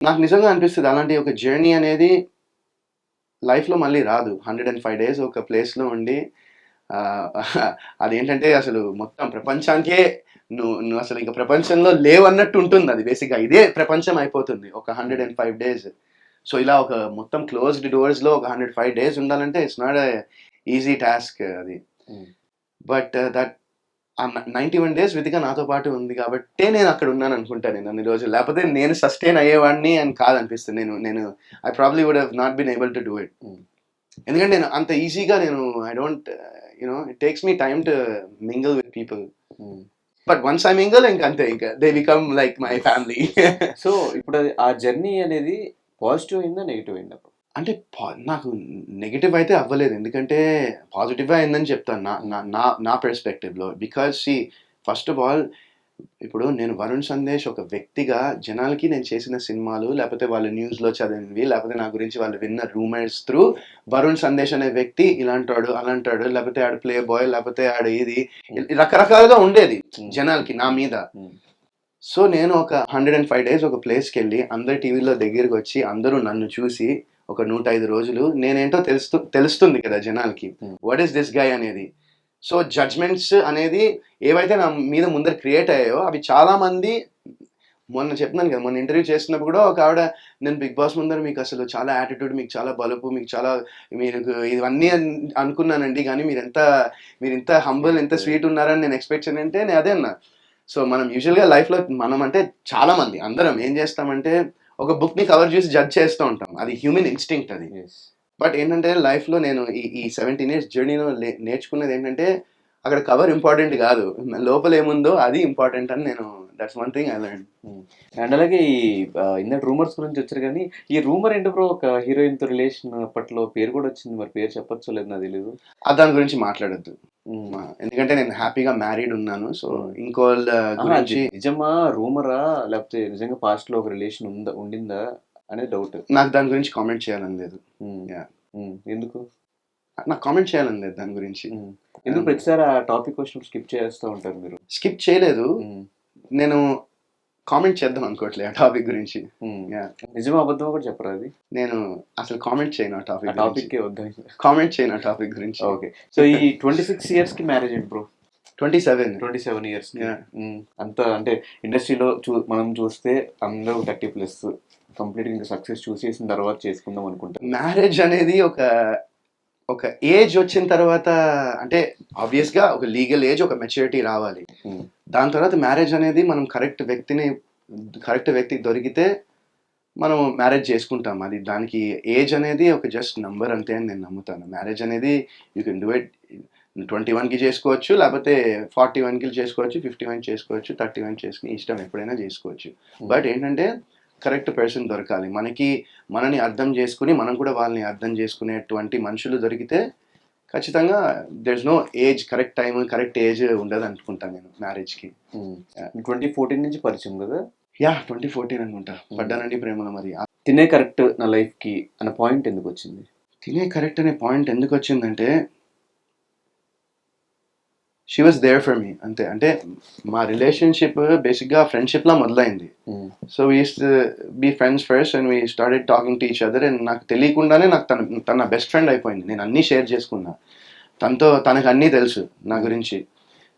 నాకు నిజంగా అనిపిస్తది అలాంటి ఒక జర్నీ అనేది లైఫ్‌లో మళ్ళీ రాదు. 105 డేస్ ఒక ప్లేస్‌లో ఉండి ఆహ్, అదేంటంటే అసలు మొత్తం ప్రపంచానికే నువ్వసలు ఇంక ప్రపంచంలో లేవన్నట్టు ఉంటుందది బేసిక్‌గా. ఇదే ప్రపంచం అయిపోతుంది ఒక హ్మ్. 105 డేస్. సో, ఇలా ఒక మొత్తం క్లోజ్డ్ డోర్స్‌లో ఒక 105 డేస్ ఉండాలంటే ఇట్స్ నాట్ ఈజీ టాస్క్ అది. హ్మ్. బట్ దట్ ఆ 91 డేస్ వితిక నాతో పాటు ఉంది కాబట్టే నేనక్కడ ఉన్నాననుకుంటా నేను అన్ని రోజులు. లేపోతే నేను సస్టైన్ అయ్యేవాడిని అని కాదనిపిస్తుంది. నేను నేను I probably would have not been able to do it. Hmm. ఎందుకంటే నేను అంత ఈజీగా నేను I don't it takes me time to mingle with people. Hmm. But once I mingle ఇంకంతే they become like my family. So, ఇప్పుడది ఆ journey అనేది positive అయిందా? నెగెటివ్ అయిందా? అంటే నాకు నెగెటివ్ అయితే అవ్వలేదు. ఎందుకంటే పాజిటివే అయిందని చెప్తాను. నా హ్మ్. నా నా నా పర్స్పెక్టివ్‌లో. బికాజ్ ఫస్ట్ ఆఫ్ ఆల్ ఇప్పుడు నేను 'వరుణ్ సందేశ్' ఒక వ్యక్తిగా జనాలకి నేను చేసిన సినిమాలు, లేపోతే వాళ్ళు న్యూస్‌లో చదివినవి, లేపోతే నా గురించి వాళ్ళు విన్న రూమర్స్ త్రూ 'వరుణ్ సందేశ్' అనే వ్యక్తి ఇలాంటోడు, అలాంటోడు, లేపోతే ఆడు ప్లే బాయ్, లేపోతే ఆడు ఇది హ్మ్. రకరకాలుగా ఉండేది హ్మ్. జనాలకి నా మీద. హ్మ్. సో, నేను ఒక 105 డేస్ ఒక ప్లేస్‌కెళ్ళి అందరి టీవీలో దగ్గరకొచ్చి అందరూ నన్ను చూసి ఒక 105 రోజులు నేనేంటో తెలుస్తుంది కదా జనాలకి. హ్మ్. వాట్ ఈస్ దిస్ గై అనేది. సో, జడ్జ్‌మెంట్స్ అనేది ఏవైతే నా మీద ముందర క్రియేట్ అయ్యాయో అవి చాలా మంది మొన్న చెప్తున్నాను కదా! మొన్న ఇంటర్వ్యూ చేస్తున్నప్పుడు కూడా ఒక ఆవిడ నేను 'బిగ్ బాస్' ముందర మీకసలు చాలా యాటిట్యూడ్, మీకు చాలా బలుపు, మీకు చాలా మీకు ఇవన్నీ అనుకున్నానండి. గానీ మీరింత హంబుల్, ఇంత స్వీట్. స్వీట్ ఉన్నారని నేను ఎక్స్‌పెక్ట్ చేయనంటే నేను అదే అన్నా. సో, మనం యూజువల్‌గా లైఫ్‌లో మనం అంటే చాలా మంది అందరం ఏం చేస్తామంటే ఒక బుక్‌ని కవర్ చూసి జడ్జ్ చేస్తూ ఉంటాం. అది హ్యూమన్ ఇన్‌స్టింక్ట్ అది. యెస్. బట్ ఏంటంటే లైఫ్‌లో నేను ఈ 17 ఇయర్స్ జర్నీలో నేర్చుకున్నదేంటంటే అక్కడ కవర్ ఇంపార్టెంట్ కాదు. లోపల ఏముందో అది ఇంపార్టెంట్ అని నేను that's one thing I learned. హ్మ్. అండ్ అలాగే ఈ ఇందాక రూమర్స్ గురించి వచ్చారు గానీ, ఈ రూమర్ ఏంటి బ్రో ఒక హీరోయిన్‌తో రిలేషన్ అప్పట్లో పేరు కూడా వచ్చింది. మరి పేరు చెప్పొచ్చో లేదో నాకు తెలీదు. దాని గురించి మాట్లాడొద్దు. హ్మ్. ఎందుకంటే నేను హ్యాపీగా మ్యారీడ్ ఉన్నాను. సో, హ్మ్. ఇంకోళ్ళ అహా! అది గురించి నిజమా? రూమరా? లేకపోతే నిజంగా పాస్ట్‌లో ఒక రిలేషన్ ఉండిందా? అనేది డౌట్. నాకు దాని గురించి కామెంట్ చేయాలని లేదు. హ్మ్. యాహ్! హ్మ్. ఎందుకు? నాకు కామెంట్ చేయాలని లేదు దాని గురించి. హ్మ్. ఎందుకు ప్రతిసారి ఆ టాపిక్ వచ్చినప్పుడు స్కిప్ చేస్తా ఉంటారు మీరు? స్కిప్ చేయలేదు. హ్మ్. నేను కామెంట్ చేద్దాం అనుకోవట్లే ఆ టాపిక్ గురించి. హ్మ్. యాహ్! నిజమో అబద్ధమో కూడా చెప్పరా అది? నేను అసలు కామెంట్ చేయను ఆ ఆ టాపిక్ గురించి. టాపిక్కే వద్దా? కామెంట్ చేయను ఆ టాపిక్ గురించి. ఓకే. సో, ఈ 26 ఇయర్స్‌కి మ్యారేజ్ ఏంటి బ్రో? 27. 27 ఇయర్స్‌కి. యాహ్! హ్మ్. అంత అంటే ఇండస్ట్రీలో మనం చూస్తే అందరూ 30 ప్లస్ కంప్లీట్‌గా ఇంకా సక్సెస్ చూసేసిన తర్వాత చేసుకుందాం అనుకుంటారు. మ్యారేజ్ అనేది ఒక ఏజ్ వచ్చిన తర్వాత అంటే ఆబ్వియస్‌గా ఒక లీగల్ ఏజ్, ఒక మెచ్యూరిటీ రావాలి. హ్మ్. దాని తర్వాత మ్యారేజ్ అనేది మనం కరెక్ట్ వ్యక్తి దొరికితే మనం మ్యారేజ్ చేసుకుంటాం. అది దానికి ఏజ్ అనేది ఒక జస్ట్ నంబర్ అంతే అని నేను నమ్ముతాను. మ్యారేజ్ అనేది యూ కెన్ డూ ఇట్ 21కి చేసుకోవచ్చు. లేపోతే 41కి చేసుకోవచ్చు. 51 చేసుకోవచ్చు. 31 చేసుకొని ఇష్టం ఎప్పుడైనా చేసుకోవచ్చు. హ్మ్. బట్ ఏంటంటే కరెక్ట్ పర్సన్ దొరకాలి. మనని అర్థం చేసుకొని, మనం కూడా వాళ్ళని అర్థం చేసుకునేటువంటి మనుషులు దొరికితే ఖచ్చితంగా there is no age, correct time, correct age ఉండదనుకుంటాను నేను మ్యారేజ్‌కి. హ్మ్. 2014 నుంచి పరిచయం గదా! యాహ్! 2014 అనుకుంటా. హ్మ్. 'పడ్డానండి ప్రేమలో' మరి. తినే కరెక్ట్ నా లైఫ్‌కి అన్న పాయింట్ ఎందుకొచ్చింది? తినే కరెక్ట్ అనే పాయింట్ ఎందుకొచ్చిందంటే she was there for me అంతే. అంటే మా రిలేషన్‌షిప్ బేసిక్‌గా ఫ్రెండ్‌షిప్‌లా మొదలైంది. Hmm. So, we used to be friends first and we started talking to each other and నాకు తెలియకుండానే తను నా బెస్ట్ ఫ్రెండ్ అయిపోయింది. నేను అన్నీ షేర్ చేసుకున్నా. తనకు అన్నీ తెలుసు నా హ్మ్. గురించి.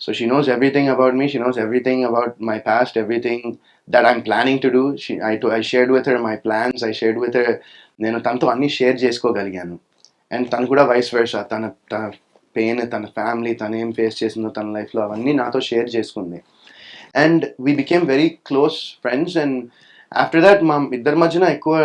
So, she knows everything about me. She knows everything about my past, everything that I'm planning to do. I shared with her my plans. I shared with her నేను తనతో అన్నీ షేర్ చేసుకోగలిగాను. అండ్ తను కూడా vice versa. తన pain, తన family, తనేం face చేసిందో తన లైఫ్‌లో అవన్నీ నాతో షేర్ చేసుకుంది. And we became very close friends and after that మా ఇద్దరి మధ్యన ఎక్కువ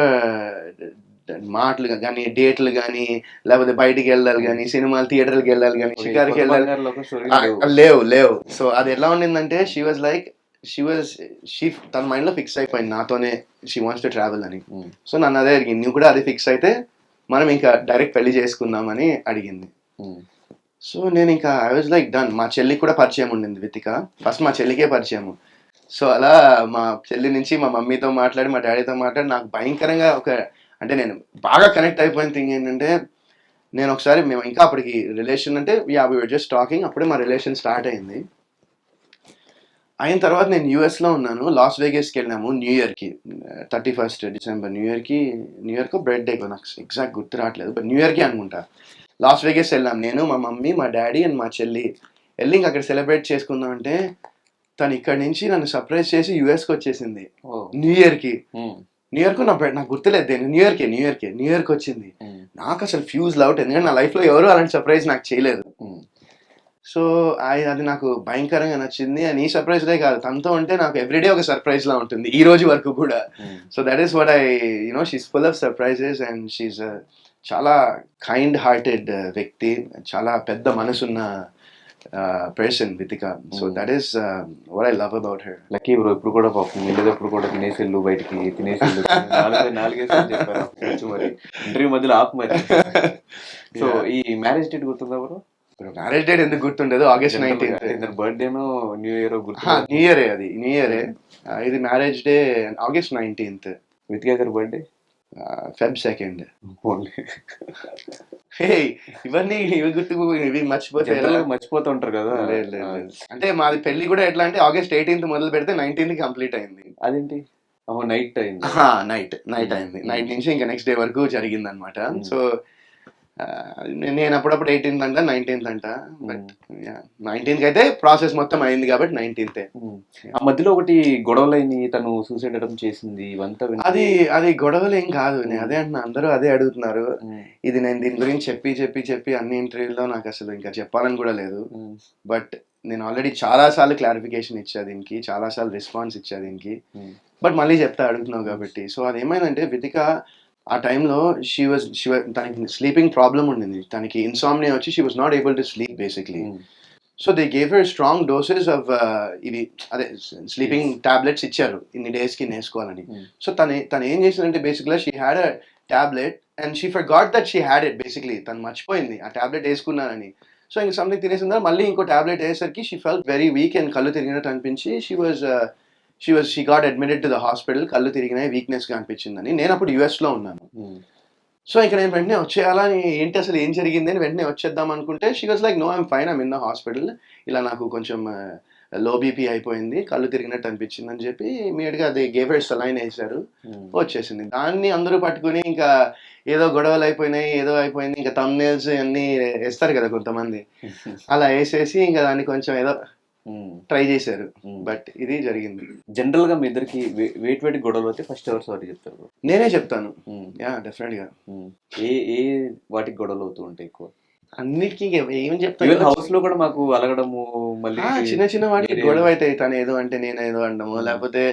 మాటలు గానీ, డేట్‌లు గానీ, లేపోతే బయటికెళ్ళాలి హ్మ్. గానీ, సినిమాలు థియేటర్‌లకెళ్ళాలి గానీ, ఓకే. ఈ కొత్త షికారుకెళ్ళాలి బంగారు లోకం స్టోరీలు లేవు. లేవు. సో, అది ఎలా ఉండిందంటే she was like she was she తన మైండ్‌లో ఫిక్స్ అయిపోయింది నాతోనే షీ వాంట్స్ టు ట్రావెల్ అని. హ్మ్. సో, నన్ను అదే అడిగింది. "నువ్వు కూడా అదే ఫిక్స్ అయితే మనం ఇంకా డైరెక్ట్ పెళ్లి చేసుకుందాం" అని అడిగింది. హ్మ్. సో, నేనింకా ఐ వాస్ లైక్ డన్. మా చెల్లికి కూడా పరిచయం ఉండింది వితిక. ఫస్ట్ మా చెల్లికే పరిచయము. సో, అలా మా చెల్లి నుంచి మా మమ్మీతో మాట్లాడి, మా డ్యాడీతో మాట్లాడి నాకు భయంకరంగా అంటే నేను బాగా కనెక్ట్ అయిపోయిన థింగ్ ఏంటంటే, నేనొకసారి మేము ఇంకా అప్పటికి రిలేషన్ అంటే వి వర్ జస్ట్ టాకింగ్. అప్పుడే మా రిలేషన్ స్టార్ట్ అయింది. అయిన తర్వాత నేను యూఎస్లో ఉన్నాను. లాస్ వేగస్కి వెళ్ళాము న్యూ ఇయర్కి. 31st డిసెంబర్ న్యూ ఇయర్కో బర్త్డేకో నాకు ఎగ్జాక్ట్ గుర్తు రావట్లేదు, బట్ న్యూ ఇయర్కి అనుకుంటా. లాస్ వేగస్ వెళ్ళాం నేను, మా మమ్మీ, మా డాడీ అండ్ మా చెల్లి. వెళ్ళి ఇంక అక్కడ సెలబ్రేట్ చేసుకుందాం అంటే తను ఇక్కడ నుంచి నన్ను సర్ప్రైజ్ చేసి యూఎస్కి వచ్చేసింది న్యూ ఇయర్కి. న్యూ ఇయర్కు నాకు గుర్తులేదు దేని, న్యూ ఇయర్కి వచ్చింది. నాకు అసలు ఫ్యూజ్ అవుట్, ఎందుకంటే నా లైఫ్లో ఎవరు అలాంటి సర్ప్రైజ్ నాకు చేయలేదు. సో అది నాకు భయంకరంగా నచ్చింది. అండ్ ఈ సర్ప్రైజ్డే కాదు, తనతో ఉంటే నాకు ఎవ్రీడే ఒక సర్ప్రైజ్ లా ఉంటుంది ఈ రోజు వరకు కూడా. So that is what she's full of surprises and she's చాలా కైండ్ హార్టెడ్ వ్యక్తి, చాలా పెద్ద మనసున్న person Vithika. So that is what I love about her. Lucky bro, ఇప్పుడు కూడా పాపం వెళ్ళేటప్పుడు కూడా తినేసేళ్ళు, బయటికి తినేసేళ్ళు నాలుగేసారి చెప్పారు మరి ఇంటర్వ్యూ మధ్యలో ఆపు మరి. సో ఈ మ్యారేజ్ డేట్ గుర్తుందా బ్రో? మ్యారేజ్ డేట్ ఎందుకు గుర్తుండదు? August 19th. బర్త్డేనో న్యూ ఇయర్ గుర్తు? న్యూ ఇయరే, అది న్యూ ఇయరే. ఇది marriage day August 19th. Vithika గారి బర్త్డే Feb 2nd. ఓన్లీ ఇవన్నీ ఇవి మర్చిపోతే మర్చిపోతూ ఉంటారు కదా. అంటే మాది పెళ్లి కూడా ఎట్లా అంటే August 18th మొదలు పెడితే 19th కంప్లీట్ అయింది. అదేంటి? నైట్ అయింది. నైట్ అయింది. నైట్ నుంచి ఇంకా నెక్స్ట్ డే వరకు జరిగింది అనమాట. సో నేను అప్పుడప్పుడు 18th అంట, 19th అంట, బట్ 19th అయితే ప్రాసెస్ మొత్తం అయింది కాబట్టి 19th. ఆ మధ్యలో ఒకటి గొడవలైన తను సూసైడ్ అటెంప్ట్ చేసింది, ఇవంతా అది గొడవలు ఏం కాదు. నేను అదే అంటున్నా, అందరూ అదే అడుగుతున్నారు. ఇది నేను దీని గురించి చెప్పి అన్ని ఇంటర్వ్యూల్లో నాకు అసలు ఇంకా చెప్పాలని కూడా లేదు. బట్ నేను ఆల్రెడీ చాలా సార్లు క్లారిఫికేషన్ ఇచ్చా దీనికి, చాలా సార్లు రెస్పాన్స్ ఇచ్చా దీనికి, బట్ మళ్ళీ చెప్తా అడుగుతున్నావు కాబట్టి. సో అది ఏమైందంటే వితిక ఆ టైంలో తనకి స్లీపింగ్ ప్రాబ్లం ఉండింది, తనకి ఇన్సామ్నియా వచ్చి she was not able to sleep basically. So they gave her strong doses of ఇవి అదే స్లీపింగ్ టాబ్లెట్స్ ఇచ్చారు ఇన్ని డేస్కి వేసుకోవాలని. సో తను ఏం చేసిందంటే బేసిక్గా she had a tablet and she forgot that she had it. Basically తను మర్చిపోయింది ఆ టాబ్లెట్ వేసుకున్నానని. సో ఇంక సంథింగ్ తినేసిందా, మళ్ళీ ఇంకో టాబ్లెట్ వేసేసరికి she felt very weak and కళ్ళు తిరిగినట్టు అనిపించి she got admitted to the hospital. కళ్ళు తిరిగినాయి, వీక్నెస్గా అనిపించిందని. నేను అప్పుడు యూఎస్లో ఉన్నాను. సో ఇక్కడ నేను వెంటనే వచ్చేయాలని, ఏంటి అసలు ఏం జరిగింది అని వెంటనే వచ్చేద్దాం అనుకుంటే she was like, no I'm fine, I'm in the hospital, ఇలా నాకు కొంచెం లో బీపీ అయిపోయింది, కళ్ళు తిరిగినట్టు అనిపించింది అని చెప్పి ఇమీడియట్గా అది గేవ్ హర్ సలైన్ వేశారు, వచ్చేసింది. దాన్ని అందరూ పట్టుకుని ఇంకా ఏదో గొడవలు అయిపోయినాయి, ఏదో అయిపోయింది, ఇంకా థంబ్నెయిల్స్ అన్నీ వేస్తారు కదా కొంతమంది, అలా వేసేసి ఇంకా దాన్ని కొంచెం ఏదో ట్రై చేశారు. బట్ ఇది జరిగింది. జనరల్ గా మీ ఇద్దరికి వేటి గొడవలు అయితే ఫస్ట్ ఎవరు సారీ చెప్తారు? నేనే చెప్తాను. డెఫినెట్ గా. ఏ వాటికి గొడవలు అవుతూ ఉంటాయి ఎక్కువ? అన్నిటికీ ఏమని చెప్తాను, హౌస్ లో కూడా మాకు అలగడము, మళ్ళీ చిన్న వాటికి గొడవ అవుతాయి. తను ఏదో అంటే నేను ఏదో అంటాము, లేకపోతే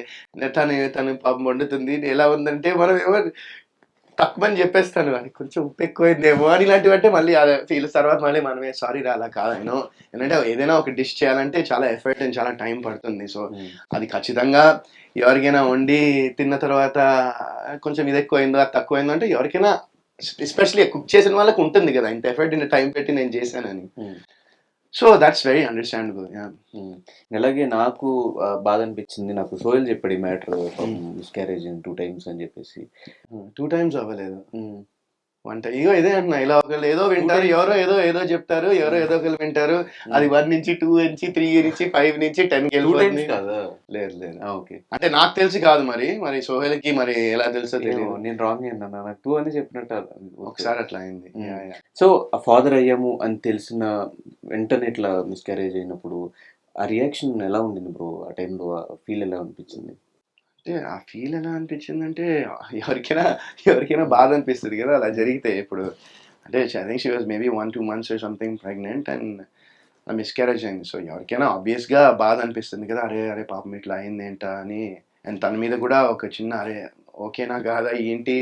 తను పాపం వండుతుంది ఎలా ఉందంటే మనం ఏమో తక్కువని చెప్పేస్తాను, అది కొంచెం ఉప్పు ఎక్కువైందేమో అని, ఇలాంటివి అంటే మళ్ళీ ఫీల్ తర్వాత మళ్ళీ మనమే సారీ అలా కాదను. ఎందుకంటే ఏదైనా ఒక డిష్ చేయాలంటే చాలా ఎఫర్ట్ అండ్ చాలా టైం పడుతుంది. సో అది ఖచ్చితంగా ఎవరికైనా వండి తిన్న తర్వాత కొంచెం ఇది ఎక్కువైందో అది తక్కువైందో అంటే ఎవరికైనా, ఎస్పెషల్లీ కుక్ చేసిన వాళ్ళకి ఉంటుంది కదా, ఇంత ఎఫర్ట్ ఇంత టైం పెట్టి నేను చేశానని. So that's very understandable. అలాగే నాకు బాధ అనిపించింది, నాకు సోహెల్ చెప్పాడు ఈ మ్యాటర్, మిస్క్యారేజ్ 2 times అని చెప్పేసి. 2 times అవ్వలేదు, ఇగో ఇదే అంటున్నా, ఇలా ఒకళ్ళు ఏదో వింటారు, ఎవరో ఏదో చెప్తారు, ఎవరో ఏదో ఒకళ్ళు వింటారు, అది 1 నుంచి 2 నుంచి 3 నుంచి 5 నుంచి 10కి వెళ్ళిపోతుంది. లేదు ఓకే, అంటే నాకు తెలిసి కాదు, మరి సోహెల్ కి మరి ఎలా తెలుసో తెలియదు. నేను రాంగ్ అన్నా, నాకు 2 అని చెప్పినట్టు ఒకసారి అట్లా అయింది. సో ఫాదర్ అయ్యాము అని తెలిసిన వెంటనే ఇట్లా మిస్క్యారేజ్ అయినప్పుడు ఆ రియాక్షన్ ఎలా ఉండింది బ్రో? ఆ టైంలో ఫీల్ ఎలా అనిపించింది? అంటే ఆ ఫీల్ ఎలా అనిపించింది అంటే ఎవరికైనా బాధ అనిపిస్తుంది కదా అలా జరిగితే. ఇప్పుడు అంటే I think she was maybe 1-2 months or something pregnant and miscarriage అయింది. సో ఎవరికైనా ఆబ్వియస్గా బాధ అనిపిస్తుంది కదా, అరే పాపం ఇట్లా అయింది ఏంటా అని. అండ్ తన మీద కూడా ఒక చిన్న అరే ఓకేనా కాదా ఏంటి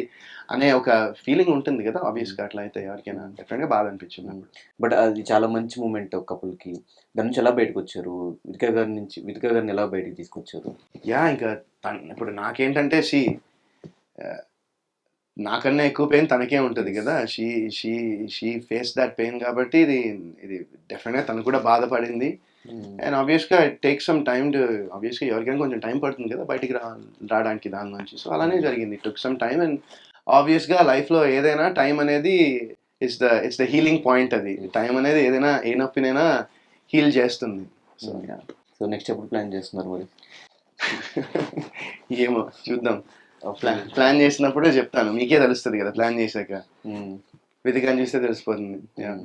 అనే ఒక ఫీలింగ్ ఉంటుంది కదా ఆబ్వియస్గా. అట్లా అయితే ఎవరికైనా డెఫినెట్గా బాధ అనిపించింది. బట్ అది చాలా మంచి మూమెంట్ కపుల్కి. దాని నుంచి ఎలా బయటకు వచ్చారు? వితికా గారిని ఎలా బయటకు తీసుకొచ్చారు? ఇంకా ఇప్పుడు నాకేంటంటే నాకన్నా ఎక్కువ పెయిన్ తనకే ఉంటుంది కదా. షీ ఫేస్ దట్ పెయిన్ కాబట్టి ఇది డెఫినెట్గా తను కూడా బాధపడింది. అండ్ ఆబ్వియస్గా it take some time to, ఆబ్వియస్గా ఎవరికైనా కొంచెం టైం పడుతుంది కదా బయటికి రావడానికి దాని నుంచి. సో అలానే జరిగింది, it took some time. And ఆబ్వియస్గా లైఫ్లో ఏదైనా టైం అనేది ఇట్స్ ద హీలింగ్ పాయింట్. అది టైం అనేది ఏదైనా ఏ నొప్పినైనా హీల్ చేస్తుంది. సో సో నెక్స్ట్ ఎప్పుడు ప్లాన్ చేస్తున్నారు మరి? ఏమో చూద్దాం. ప్లాన్ చేసినప్పుడే చెప్తాను, మీకే తెలుస్తుంది కదా ప్లాన్ చేశాక. ఉమ్. వెతికని చూస్తే తెలిసిపోతుంది. Yeah.